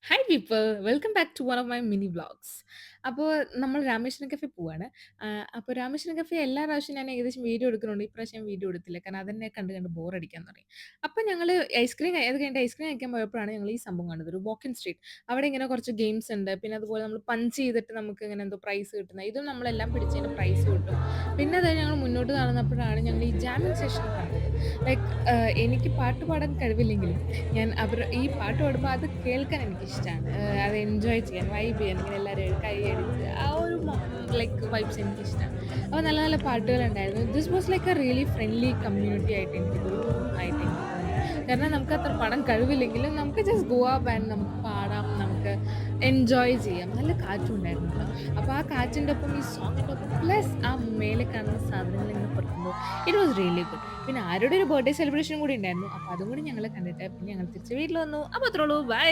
Hi people welcome back to one of my mini vlogs. അപ്പോൾ നമ്മൾ Rameswaram cafe പോവാണ്. അപ്പോൾ രാമേശ്വരം കഫേ എല്ലാ പ്രാവശ്യവും ഞാൻ ഏകദേശം വീഡിയോ എടുക്കുന്നുണ്ട്. ഇപ്രാവശ്യം വീഡിയോ എടുത്തില്ല. കാരണം അതന്നെ കണ്ട് കണ്ട് ബോറടിക്കാൻ തുടങ്ങി. അപ്പോൾ ഞങ്ങൾ അത് കഴിഞ്ഞിട്ട് ഐസ്ക്രീം കഴിക്കാൻ പോയപ്പോഴാണ് ഞങ്ങൾ ഈ സംഭവം കണ്ടത്. ഒരു വോക്കിൻ സ്ട്രീറ്റ്. അവിടെ ഇങ്ങനെ കുറച്ച് ഗെയിംസ് ഉണ്ട്. പിന്നെ അതുപോലെ നമ്മൾ പഞ്ച് ചെയ്തിട്ട് നമുക്ക് ഇങ്ങനെ എന്തോ പ്രൈസ് കിട്ടുന്നത്. ഇതും നമ്മളെല്ലാം പിടിച്ചതിന് പ്രൈസ് കിട്ടും. പിന്നെ അത് ഞങ്ങൾ മുന്നോട്ട് കാണുന്നപ്പോഴാണ് ഞങ്ങൾ ഈ ജാമിങ് സെഷൻ കണ്ടത്. ലൈക്ക് എനിക്ക് പാട്ട് പാടാൻ കഴിവില്ലെങ്കിലും ഈ പാട്ട് പാടുമ്പോൾ അത് കേൾക്കാൻ എനിക്കിഷ്ടാണ്. അത് എൻജോയ് ചെയ്യാൻ, വൈബ് ചെയ്യാൻ, ഇങ്ങനെ എല്ലാവരും കൈയടിച്ച് ആ ഒരു ലൈക്ക് വൈബ്സ് എനിക്കിഷ്ടാണ്. അപ്പോൾ നല്ല നല്ല പാട്ടുകളുണ്ടായിരുന്നു. This was like a really friendly community ആയിട്ട് എനിക്ക് ആയിട്ട് എനിക്ക് തോന്നി. കാരണം നമുക്ക് അത്ര പാടാൻ കഴിവില്ലെങ്കിലും നമുക്ക് ജസ്റ്റ് ഗോ അപ്പ് ആൻഡ് നമുക്ക് പാടാം, നമുക്ക് എൻജോയ് ചെയ്യാം. നല്ല കാറ്റും ഉണ്ടായിരുന്നു കേട്ടോ. അപ്പോൾ ആ കാറ്റിൻ്റെ ഒപ്പം ഈ സോങ്ങിൻ്റെ ഒപ്പം പ്ലസ് ആ മേലെ കാണുന്ന സാധനങ്ങൾ ഇങ്ങനെ പെറുക്കുമ്പോൾ ഇറ്റ് വാസ് റിയലി ഗുഡ്. പിന്നെ ആരുടെ ഒരു ബർത്ത്ഡേ സെലിബ്രേഷൻ കൂടി ഉണ്ടായിരുന്നു. അപ്പോൾ അതും കൂടി ഞങ്ങൾ കണ്ടിട്ട് പിന്നെ ഞങ്ങൾ തിരിച്ച് വീട്ടിൽ വന്നു. അപ്പോൾ അത്രേ ഉള്ളൂ. ബൈ.